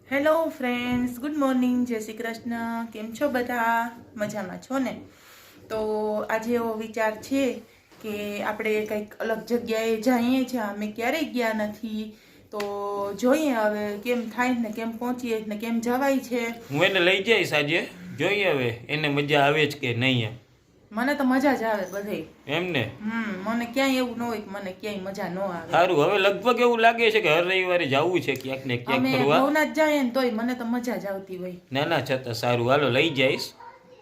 Hello friends, good morning, જય શ્રી કૃષ્ણ. કેમ છો બધા? મજામાં છો ને? તો આજે એવો વિચાર છે કે આપણે કંઈક અલગ જગ્યાએ જઈએ છીએ. અમે ક્યારેય ગયા નથી, તો જોઈએ હવે કેમ થાય ને કેમ પહોંચીએ ને કેમ જવાય છે. હું એને લઈ જઈશ આજે, જોઈએ હવે એને મજા આવે જ કે નહીં. મને તો મજા જ આવે બધે એમને મને ક્યાંય એવું ન હોય કે મને ક્યાંય મજા ન આવે. સારું, હવે લગભગ એવું લાગે છે કે હર રવિવારે જવું છે ક્યાંક ને ક્યાંક અમે ફરવા. ભવનાથ જઈએ ને તોય મને તો મજા જ આવતી હોય. ના ના, છતાં સારું, હાલો લઈ જઈશ.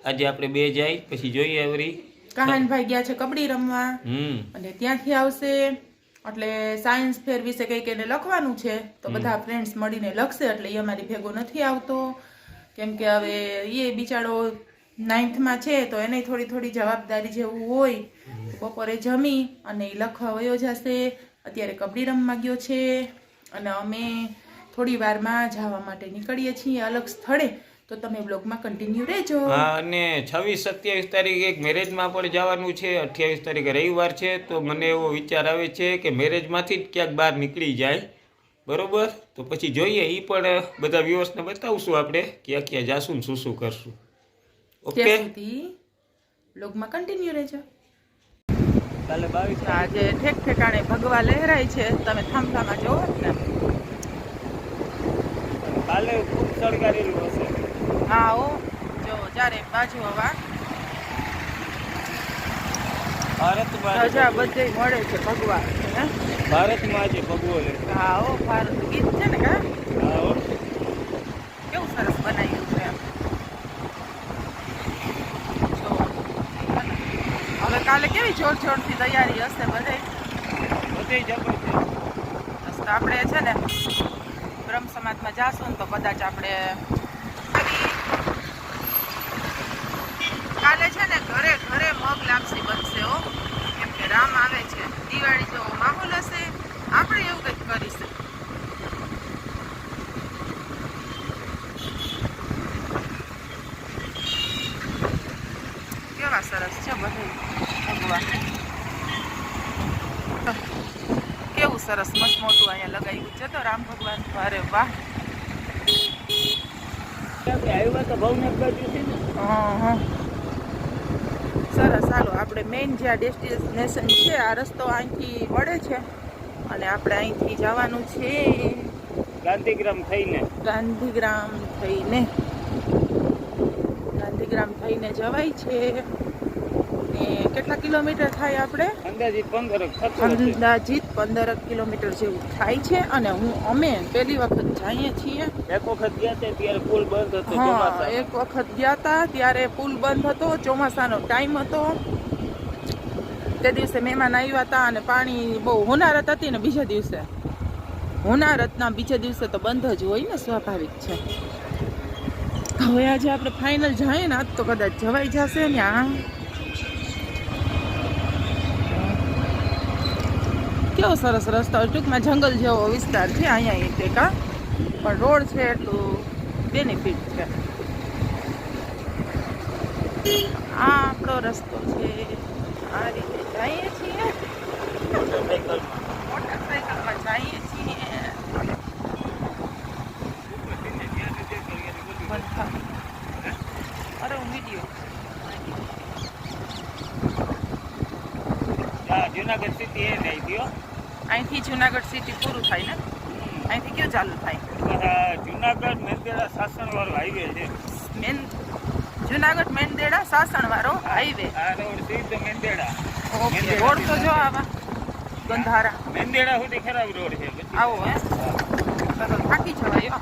આજે આપણે બે જાય પછી જોઈએ આવરી. કહાનભાઈ ગયા છે કબડ્ડી રમવા અને ત્યાંથી આવશે એટલે સાયન્સ ફેર વિશે કંઈક એને લખવાનું છે. તો બધા ફ્રેન્ડ્સ મળીને લખશે એટલે એ અમારી ભેગો નથી આવતો, કેમ કે હવે એ બિચારો 9th છે તો એને થોડી થોડી જવાબદારી જેવું હોય. બપોરે જમી અને એ લખવા વયો જશે. અત્યારે કબડ્ડી રમવા ગયો છે અને અમે થોડી વારમાં જવા માટે નીકળીએ છીએ અલગ સ્થળે. તો તમે બ્લોગમાં કન્ટિન્યુ રહેજો. હા, અને 26-27 તારીખે એક મેરેજમાં પણ જવાનું છે. 28 તારીખે રવિવાર છે, તો મને એવો વિચાર આવે છે કે મેરેજમાંથી જ ક્યાંક બહાર નીકળી જાય. બરોબર, તો પછી જોઈએ, એ પણ બધા વ્યુઅર્સને બતાવશું આપણે ક્યાં ક્યાં જાશું ને શું કરશું. ઓકે, ત્યાં સુધી બ્લોગમાં કન્ટિન્યુ રહેજો. કાલે 22 આજે ઠેક ઠેકાણે ભગવા લહેરાય છે, તમે થાંભલામાં જોવો ને. કાલે ખૂબ સળગારેલું હશે. હા ઓ જો ચારે બાજુ હવા ભારતમાં રજા બધે મળે છે ભગવા. હે? ભારતમાં આજે ભગવો લે. હા ઓ ભારત ગીત છે ને કા હા હો. કેવું સરસ બનાવ્યું છે એમ. જો હવે કાલે કેવી જોરથી તૈયારી હશે બધે. બધે જબરજસ્ત. તો આપણે છે ને બ્રહ્મ સમાજમાં જાશું ને તો કદાચ આપણે કાલે છે ને ઘરે ઘરે મગ લાપસી બનશે હો, કેમ કે રામ આવે છે. દિવાળી જેવો માહોલ હશે, આપણે એવું કંઈક કરીશું. કેવા સરસ છે બધું ભગવાન, કેવું સરસ મસ્ત મોટું અહીંયા લગાવ્યું છે તો રામ ભગવાન. અરે વાહ, આવ્યા તો ભાવનગર બાજુ છે ને. સરસ. હાલો આપણે મેઇન જ્યાં ડેસ્ટિનેશન છે આ રસ્તો અહીંથી વળે છે અને આપણે અહીંથી જવાનું છે ગાંધીગ્રામ થઈને જવાય છે. ને કેટલા કિલોમીટર થાય આપણે? અંદાજિત 15 કિલોમીટર જેવું થાય છે. અને અમે પહેલી વખત જઈએ છીએ. એક વખત ગયા હતા ત્યારે પુલ બંધ હતો. હા, એક વખત ગયા હતા ત્યારે પુલ બંધ હતો, ચોમાસાનો ટાઈમ હતો. તે દિવસે મહેમાન આવ્યા હતા અને પાણી બહુ હોનારત હતી ને બીજા દિવસે હોનારતના બીજા દિવસે તો બંધ જ હોય ને, સ્વાભાવિક છે. હવે આજે આપણે ફાઇનલ જાય ને આજ તો કદાચ જવાઈ જશે ને. કેવો સરસ રસ્તો, ટૂંકમાં જંગલ જેવો વિસ્તાર છે અહીંયા તે કા, પણ રોડ છે એટલું બેનિફિટ છે. આ આપણો રસ્તો છે, આ રીતે જઈએ છીએ મોટરસાઇકલમાં જઈએ છીએ. અરે હું વિડીયો જુનાગઢ સિટી એ નહીં થયો. અહીંથી જુનાગઢ સિટી પૂરું થાય ને, અહીંથી કેવું ચાલુ થાય? જુનાગઢ મેંદેડા સાસણ વાળો હાઈવે છે. જુનાગઢ મેંદેડા સાસણ વાળો હાઈવે. આ રોડ સીધો મેંદેડા. ઓકે, રોડ તો જો આવા ગંધારા મેંદેડા સુધી ખરાબ રોડ છે. આવો હે તો થાકી જવાય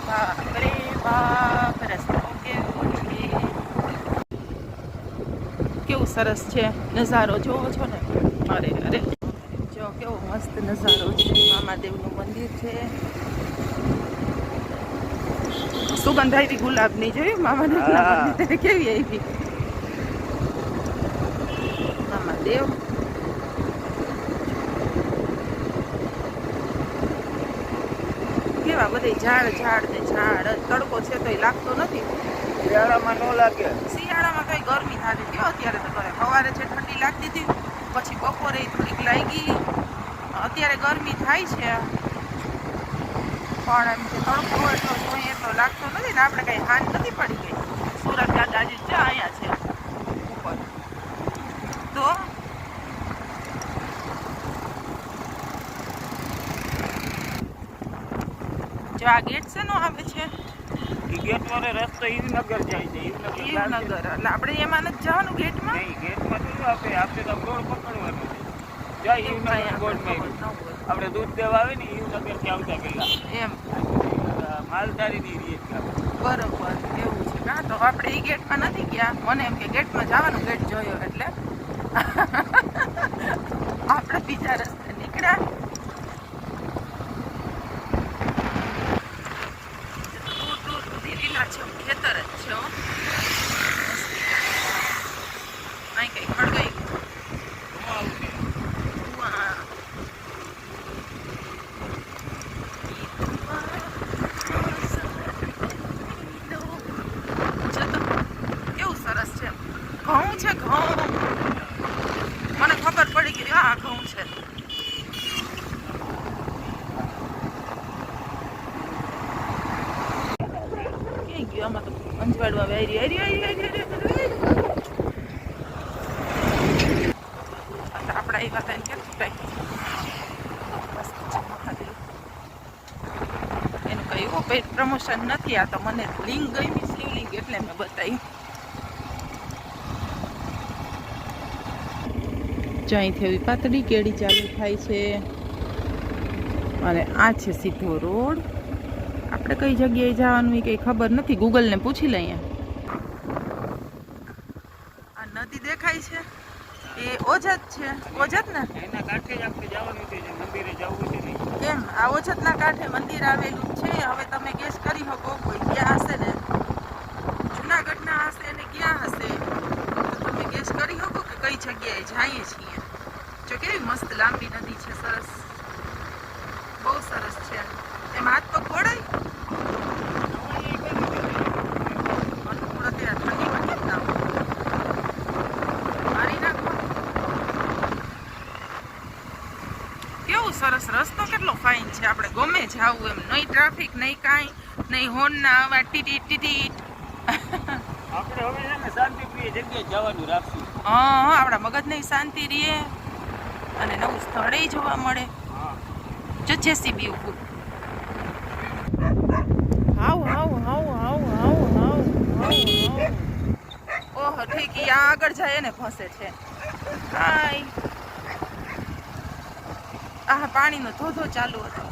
બાપરે બાપ. રસ્તો કેવું સરસ છે, નજારો જોવો છો ને. અરે અરે જો કેવો મસ્ત નજારો છે. મામાદેવનું મંદિર છે. સુગંધ આવી ગુલાબની, જોયું મામાદેવના મંદિર કેવી આવી મામાદેવ. કેવા બધે ઝાડ ને ઝાડ. તડકો છે તો લાગતો નથી. શિયાળામાં ન લાગે. શિયાળામાં કઈ ગરમી થતી હતી અત્યારે તો કરે. સવારે છે ઠંડી લાગતી હતી, પછી બપોરે થોડીક લાગી, અત્યારે ગરમી થાય છે. પણ એમ કે તડકો એટલો જોઈએ એટલો લાગતો નથી ને આપણે કંઈ હાન નથી પડી ગઈ. સુરત દાદાજી છે અહીંયા છે ઉપર. તો જો આ ગેટ છે નો આવે છે ગેટ વાળો રસ્તો હિમનગર જાય છે. હિમનગર એટલે આપણે એમાં નથી જવાનું ગેટમાં. નહીં, ગેટમાં તો આપણે તો રોડ પકડવાનો છે. જય હિમનગર બોર્ડમાં આપણે દૂધ દેવા આવે ને હિમનગર થી આવતા પહેલા એમ માલધારીની રીત બરોબર એવું છે કા. તો આપણે એ ગેટમાં નથી ગયા. મને એમ કે ગેટમાં જવાનું, ગેટ જોયો એટલે આપણે બીજા રસ્તે નીકળ્યા. દૂર દૂર સુધી લીલાછમ ખેતર જ છે હો. અહીં કઈ ખડગાઈ ઘઉં છે. ઘઉં મને ખબર પડી ગઈ. હા ઘઉં છે. ક્યાં ગયો આમાં તો અંજવાડવા વેરી આપણા એ વાત ક્યાં એનું કઈ એવું પ્રમોશન નથી. આ તો મને લિંક ગઈ શિવલિંગ એટલે મેં બતાવી. અહીંથી એવી પાતળી કેડી ચાલુ થાય છે અને આ છે સીધો રોડ. આપણે કઈ જગ્યાએ જવાનું એ કંઈ ખબર નથી. ગૂગલને પૂછી લઈએ. આ નદી દેખાય છે એ ઓજત છે. ઓજત ને એના કાંઠે જ આપણે જવાનું છે. મંદિરે જવું છે ને કેમ આ ઓજતના કાંઠે મંદિર આવેલું છે. હવે તમે ગેસ કરી શકો કોઈ ગયા હશે ને જુનાગઢના હશે ને ગયા હશે તો તમે ગેસ કરી શકો કે કઈ જગ્યાએ જઈએ છીએ. જો કેવી મસ્ત લાંબી નદી છે. સરસ, બહુ સરસ છે. એમાં હાથ પગ ઘોડાય અનુકૂળ અત્યારે ઠંડીમાં કેમ ના મારી નાખો. કેવું સરસ રસ્તો કેટલો ફાઇન છે. આપણે ગમે જાવું એમ. નહીં ટ્રાફિક નહીં કાંઈ નહીં. હોર્નના અવાજ ટીટીટ ટીટીટ. આપણે હવે છે ને શાંતિપ્રિય જગ્યાએ જવાનું રાખશું. હા આપણા મગજને શાંતિ રહે અને નવું સ્થળે જોવા મળે. જો જેસીબી ઉભું. હાવ હાવ હાવ હાવ હાવ હાવ ઓહો ઠીક. આ આગળ જાય એને ફસે છે. હાય આ પાણીનો ધોધો ચાલુ હતો.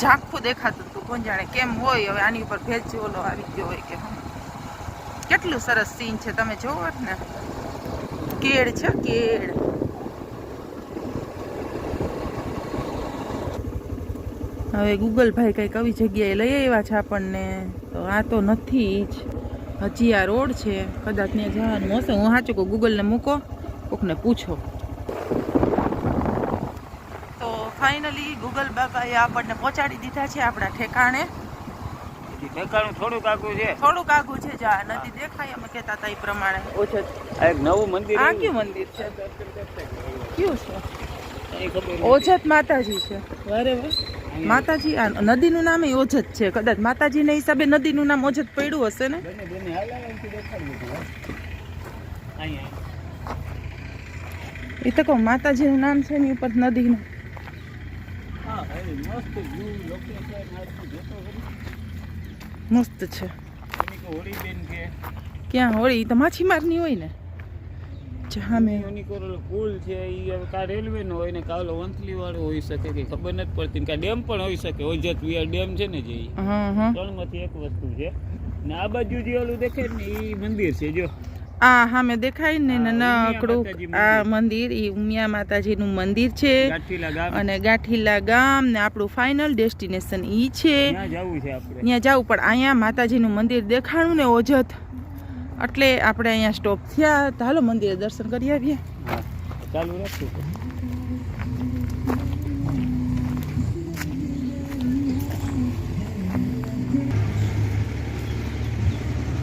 ઝાંખું દેખાતું હતું. કોણ જાણે કેમ હોય. હવે આની ઉપર ભેજ ઓલો આવી ગયો હોય કે કેટલું સરસ સીન છે. તમે જોવો ને કેળ છે કેળ. હવે ગૂગલભાઈ કંઈક આવી જગ્યાએ લઈ આવ્યા છે આપણને. તો આ તો નથી જ. હજી આ રોડ છે. કદાચ ત્યાં જવાનું હશે. હું સાચું કહું ગૂગલને મૂકો કોકને પૂછો. તો ફાઇનલી ગૂગલ બાબાએ આપણને પહોંચાડી દીધા છે આપણા ઠેકાણે. ઠેકાણું થોડુંક આગું છે. થોડુંક આગું છે. જા નદી દેખાય અમે કહેતા હતા એ પ્રમાણે. ઓછત આ એક નવું મંદિર. આ કયું મંદિર છે? કયું છે? ઓજત માતાજી છે. વારે વાહ માતાજી. આ નદીનું નામ એ ઓજત છે. કદાચ માતાજીના હિસાબે નદીનું નામ ઓજત પડ્યું હશે ને. એ તો કહું માતાજીનું નામ છે એની ઉપર નદીનું. મસ્ત છે. ક્યાં હોળી? તો માછીમારની હોય ને. પુલ છે એ કા રેલવે નો હોય ને કા વંથલી વાળો હોઈ શકે કે ખબર નથી પડતી. કા ડેમ પણ હોઈ શકે. ઓજત વિહાર ડેમ છે ને જે ત્રણ માંથી એક વસ્તુ છે. ને આ બાજુ જે ઓલું દેખાય ને એ મંદિર છે. જો આ હા મેં દેખાય ને નકડું આ મંદિર એ ઉમિયા માતાજીનું મંદિર છે. અને ગાંઠીલા ગામ ને આપણું ફાઇનલ ડેસ્ટિનેશન ઈ છે. ત્યાં જવું પણ અહીંયા માતાજીનું મંદિર દેખાણું ને ઓજત એટલે આપણે અહીંયા સ્ટોપ થયા. તો હાલો મંદિરે દર્શન કરી આવીએ. ચાલુ રાખશું.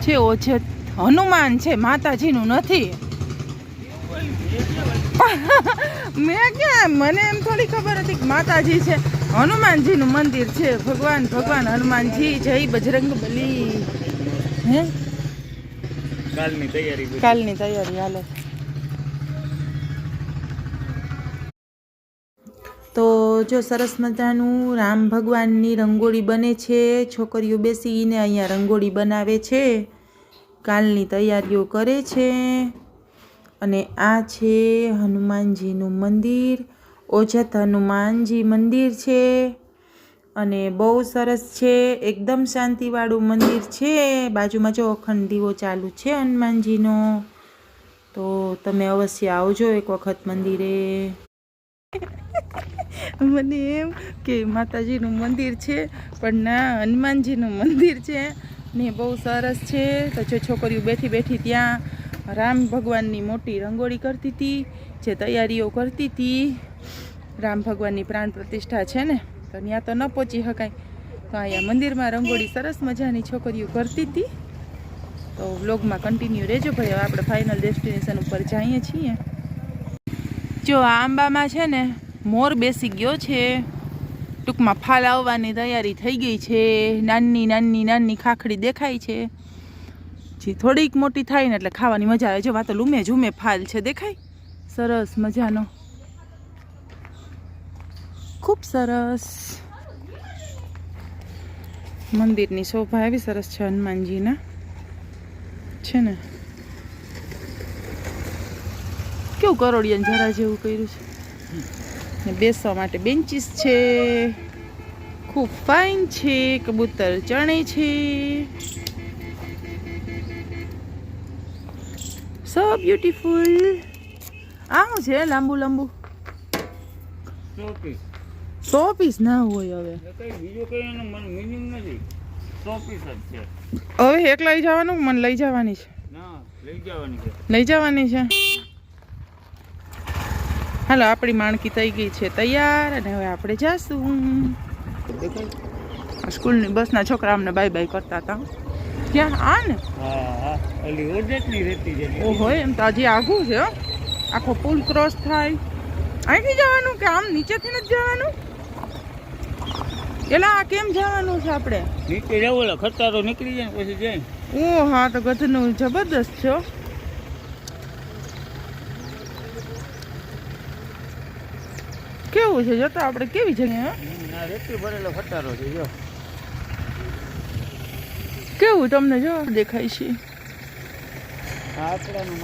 છે ઓજત હનુમાન છે માતાજીનું નથી. મેં ક્યાં મને એમ થોડી ખબર હતી કે માતાજી છે. હનુમાનજીનું મંદિર છે. ભગવાન હનુમાનજી, જય બજરંગ બલી. હે કાલની તૈયારી હાલે. તો જો સરસ મજાનું રામ ભગવાનની રંગોળી બને છે. છોકરીઓ બેસીને અહીંયા રંગોળી બનાવે છે, કાલની તૈયારીઓ કરે છે. અને આ છે હનુમાનજીનું મંદિર, ઓજત હનુમાનજી મંદિર છે. અને બહુ સરસ છે, એકદમ શાંતિવાળું મંદિર છે. બાજુમાં જો અખંડ દીવો ચાલુ છે હનુમાનજીનો. તો તમે અવશ્ય આવજો એક વખત મંદિરે. મને એમ કે માતાજીનું મંદિર છે, પણ ના, હનુમાનજીનું મંદિર છે ને બહુ સરસ છે. તો જો છોકરીઓ બેઠી ત્યાં રામ ભગવાનની મોટી રંગોળી કરતી હતી, જે તૈયારીઓ કરતી હતી. રામ ભગવાનની પ્રાણ પ્રતિષ્ઠા છે ને, તો ત્યાં તો ન પહોંચી શકાય, તો અહીંયા મંદિરમાં રંગોળી સરસ મજાની છોકરીઓ કરતી હતી. તો વ્લોગમાં કન્ટિન્યુ રહેજો ભાઈ. હવે આપણે ફાઇનલ ડેસ્ટિનેશન ઉપર જઈએ છીએ. જો આ આંબામાં છે ને મોર બેસી ગયો છે. ટૂંકમાં ફાલ આવવાની તૈયારી થઈ ગઈ છે. નાની ખાખડી દેખાય છે. જે થોડીક મોટી થાય ને એટલે ખાવાની મજા આવે. જો આ તો લૂમે ઝૂમે ફાલ છે, દેખાય સરસ મજાનો, ખૂબ સરસ. મંદિરની શોભા એવી સરસ છે હનુમાનજીના છે ને. કેવું કરોડિયાને જરા જેવું કર્યું છે. ને બેસવા માટે બેન્ચીસ છે, ખૂબ ફાઇન છે. કબૂતર ચણે છે. So beautiful. આવું છે લાંબુ 100 પીસ ના હોય. હવે હવે એક લઈ જવાનું, મને લઈ જવાની છે. લઈ જવાની છે. હાલો, આપણી માણકી થઈ ગઈ છે તૈયાર, અને હવે આપણે જાશું. સ્કૂલની બસના છોકરા અમને બાય બાય કરતા હતા. ક્યાં? આ ને ઓહો, એમ તો હજી આઘું છે. આખો પુલ ક્રોસ થાય. અહીંથી જવાનું કે આમ નીચેથી નથી જવાનું? એલા આ કેમ જવાનું છે આપણે? નીચે જવું, ખતરો નીકળી જાય પછી જાય. ઓ હા, તો ગધનું જબરદસ્ત છો. કેવું છે જોતો આપણે, કેવી જગ્યા રેતી ભરેલો ખટારો છે. જો કેવું તમને જો દેખાય છે.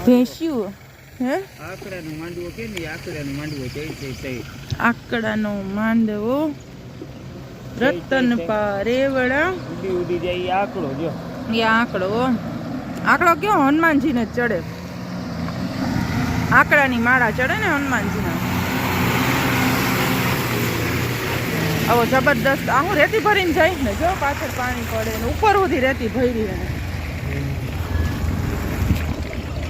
ભેંસ્યું હે, આકડાનો માંડવો કે નહીં, આકડાનો માંડવો જઈ આકડાનો માંડવો રતન પારેવડા ઉડી જાય. આકડો જો, એ આકડો કયો હનુમાનજીને ચડે. આકડાની માળા ચડે ને હનુમાનજીના. આવો જબરદસ્ત. આ હું રેતી ભરીને જઈશ ને, જો પાછળ પાણી પડે ને ઉપર સુધી રેતી ભરી રહે.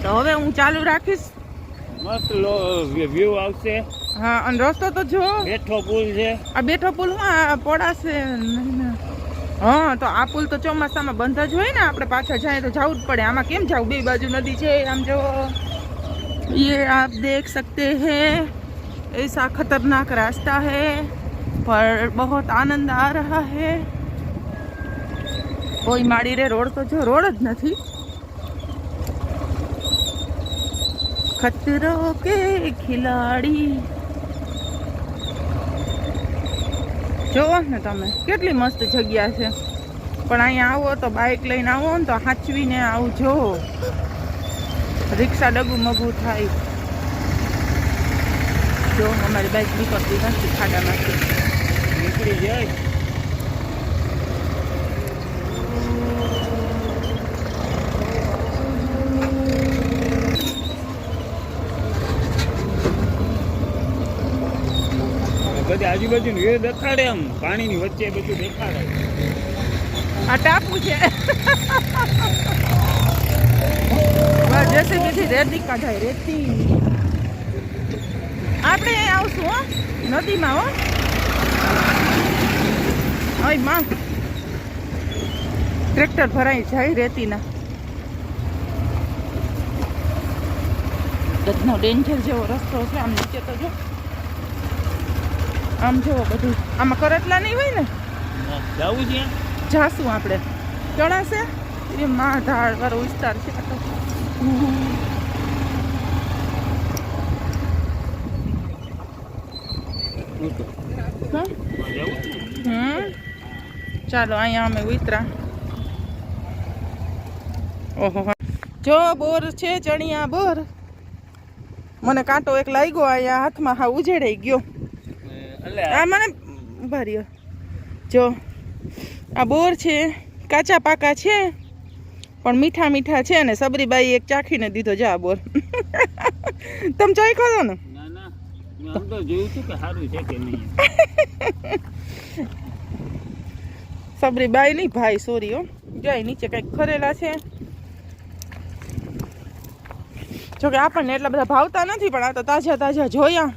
તો હવે હું ચાલુ રાખીશ. મસ્ત વ્યૂ આવશે. હા, અને રસ્તો તો જો બેઠો પુલ છે. આ બેઠો પુલ પડાશે. હા, તો આ પુલ તો ચોમાસામાં બંધ જ હોય ને. આપણે પાછળ જાય તો જવું જ પડે. આમાં કેમ જવું? બે બાજુ નદી છે. આમ જો, ये आप देख सकते हैं, ऐसा खतरनाक रास्ता है, पर बहुत आनंद आ रहा है. કોઈ માડી રે રોડ તો જો રોડ જ નથી. ખતરો કે ખિલાડી. જોવો ને તમે કેટલી મસ્ત જગ્યા છે. પણ અહીંયા આવો તો બાઇક લઈને આવો ને તો હાંચવીને આવજો. રિક્ષા ડગુમગું થાય. જો અમારી બાઇક નીકળતી નથી ખાડામાંથી. નીકળી જાય. બધી આજુબાજુ વ્યૂ દેખાડે. આમ પાણીની વચ્ચે બધું દેખાડે. આ ટાપુ છે. જેસીબીથી રેતી કાઢાય. રેતી આપણે આવશું હો નદીમાં. હો હવે માં ટ્રેક્ટર ભરાઈ જાય રેતીના. ગધનો ડેન્જર જેવો રસ્તો છે. આમ નીચે તો જો આમ જોવો બધું આમાં કરટલા નહીં હોય ને જવું છે જાશું આપણે ચણાશે એ માં ઢાળ વાળો વિસ્તાર છે આ તો. હા? ચાલો અહીંયા અમે ઉતરા. ઓહો જો બોર છે ચણિયા બોર. મને કાંટો એક લાગ્યો અહીંયા હાથમાં હા ઉજેડાઈ ગયો. આ મને ઉભા રહ્યો જો આ બોર છે કાચા પાકા છે પણ મીઠા મીઠા છે ને સબરીબાઈ એક ચાખીને દીધો જા બોર. તમે ચાખ્યો છો ને? સબરીબાઈ નહીં ભાઈ સોરી હો જાય નીચે કઈક ખરેલા છે જોકે આપણને એટલા બધા ભાવતા નથી પણ આ તો તાજા તાજા જોયા.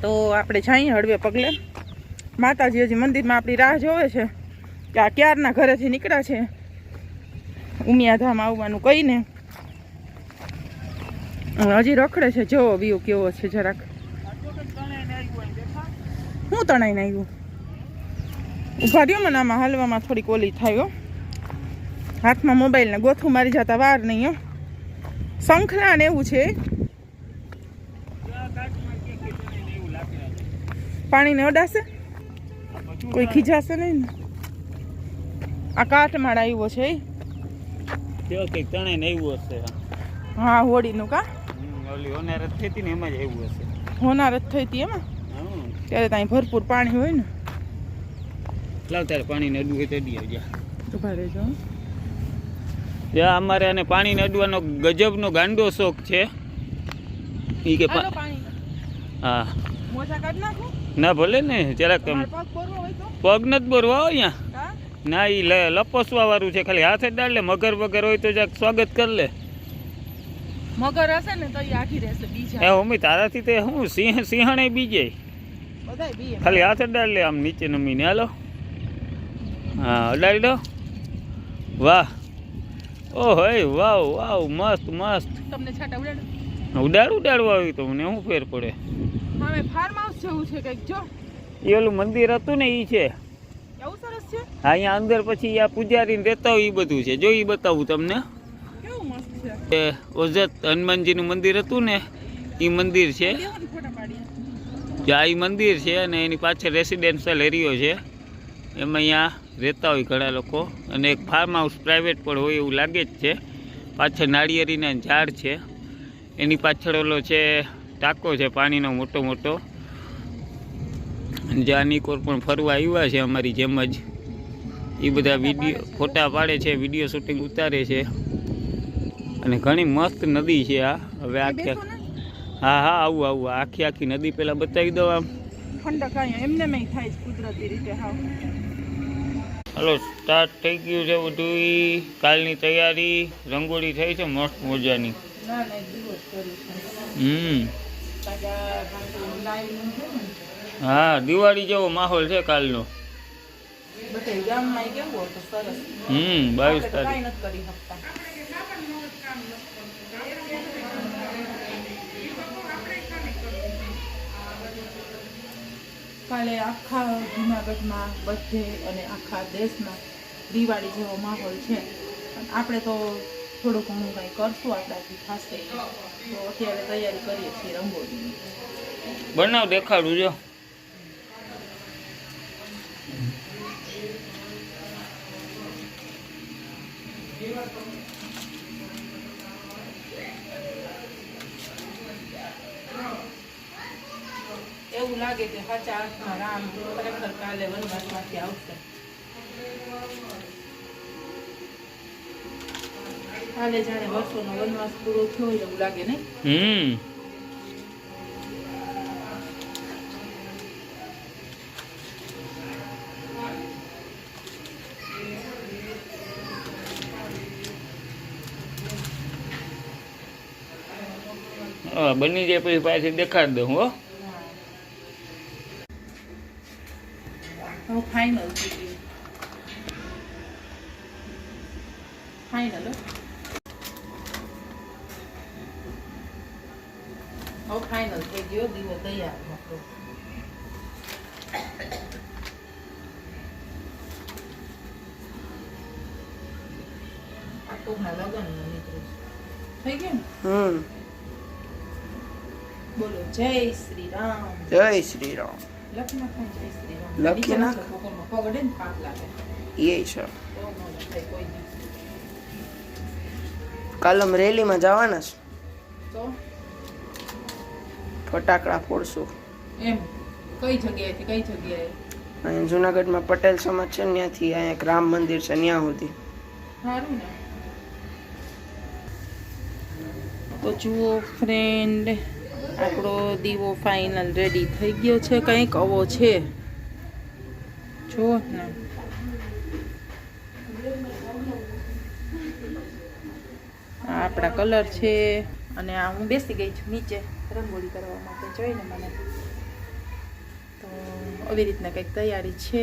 તો આપણે જઈએ હળવે પગલે. માતાજી હજી મંદિરમાં આપણી રાહ જોવે છે કે આ ક્યારના ઘરેથી નીકળ્યા છે ઉમિયાધામ આવવાનું કહીને. હજી રખડે છે જોવો વ્યૂ કેવો છે જરાક. હું તણાઈને આવ્યું ઉભા રહ્યો મને આમાં હાલવામાં થોડીક ઓલી થાય. હાથમાં મોબાઈલને ગોથું મારી જતા વાર નહીં હો. શંખલા ને એવું છે પાણીને અડાશે કોઈ ખીજાશે નહીં ને. આ કાટમાળ આવ્યો છે હા હોળીનું કા હોનારત થઈ હતી એમાં ત્યારે ત્યાં ભરપૂર પાણી હોય ને. પાણી અડવું હોય તો અડી આવજા. ઉભા રહેજો. અમારે આને પાણી અડવાનો ગજબનો ગાંડો શોખ છે. ઈ કે હા મોજા કાઢ નાખો ના ભલે ને જરાક પગ નથી બોરવા અહીંયા ના ઈ લપસવા વાળું છે ખાલી હાથે ડાળ લે. મગર વગર હોય તો જરાક સ્વાગત કર લે. મગર હશે ને તો આખી રહેશે બીજા. હે મમ્મી તારાથી તે હું સિંહણે બીજે બધાય બીએ ખાલી હાથે ડાળ લે આમ નીચે નમીને. હાલો હા અડાડી દો. વાહ ઓ હે વાવ વાવ મસ્ત મસ્ત. તમને છાટા ઉડાડવું આવી તો મને શું ફેર પડે. હવે ફાર્મ હાઉસ જેવું છે કઈક જો. એ ઓલું મંદિર હતું ને ઈ છે એવું સરસ છે. હા અહીંયા અંદર પછી આ પૂજારી રહેતા હોય એ બધું છે જો. ઈ બતાવું તમને. કેવું મસ્ત છે. ઓઝત હનુમાનજીનું મંદિર હતું ને એ મંદિર છે. આ ઈ મંદિર છે અને એની પાછળ રેસિડેન્શિયલ એરિયો છે. એમાં અહીંયા રહેતા હોય ઘણા લોકો અને એક ફાર્મ હાઉસ પ્રાઇવેટ પણ હોય એવું લાગે જ છે. પાછળ નાળિયેરીના ઝાડ છે. એની પાછળ ઓલો છે ટાંકો છે પાણીનો મોટો મોટો. જ્યાં કોર પણ ફરવા આવ્યા છે અમારી જેમ જ. એ બધા વિડીયો ફોટા પાડે છે વિડીયો શૂટિંગ ઉતારે છે અને ઘણી મસ્ત નદી છે આ. હવે આખી હા હા આવું આવું આખી આખી નદી પહેલાં બતાવી દો આમ. ઠંડક અહીંયા એમને મેં થાય કુદરતી રીતે. હા હલો સ્ટાર્ટ થઈ ગયું છે બધું. કાલની તૈયારી રંગોળી થઈ છે મસ્ત મજાની. હા દિવાળી જેવો માહોલ છે કાલનો. 22 તારીખ. કાલે આખા જૂનાગઢમાં બધે અને આખા દેશમાં દિવાળી જેવો માહોલ છે. આપણે તો થોડું ઘણું કંઈ કરશું આપણાથી થશે તો અત્યારે તૈયારી કરીએ છીએ રંગોળીની. બનાવ દેખાડું જો. એવું લાગે કે સાચા અર્થમાં રામ ખરેખર કાલે વનવાસમાંથી આવશે. કાલે જાણે વર્ષોનો વનવાસ પૂરો થયો એવું લાગે ને. બની જાય પછી પાછી દેખાડ દઉં હો. ફાઇનલ ફાઇનલ હવે ફાઇનલ થઈ ગયો દીવો તૈયાર આપણો. આ કોકના લગ્નનું નીકળ્યું છે. થઈ ગયું ને? બોલો જય શ્રી રામ. જય શ્રી રામ. લખી નાખો ને જય શ્રી રામ. લખી નીચે નાખ. નાખો, કોકનો પગડે ને પાપ લાગે. એ છે. તો ન લખાય કોઈ દી. કાલમ રેલીમાં જવાના છે. તો ફટાકડા ફોડશું. એમ કઈ જગ્યાએથી કઈ જગ્યાએ? અહીં જુનાગઢમાં પટેલ સમાજ છે ને ત્યાંથી અહીંયા એક રામ મંદિર છે ત્યાં સુધી. સારું ને. તો જુઓ ફ્રેન્ડ, આપણો દીવો ફાઇનલ રેડી થઈ ગયો છે. કંઈક આવો છે, જુઓ ને. આ આપણા કલર છે અને આ હું બેસી ગઈ છું નીચે રંગોળી કરવા માટે. જોઈને મને તો આવી રીતના કંઈક તૈયારી છે.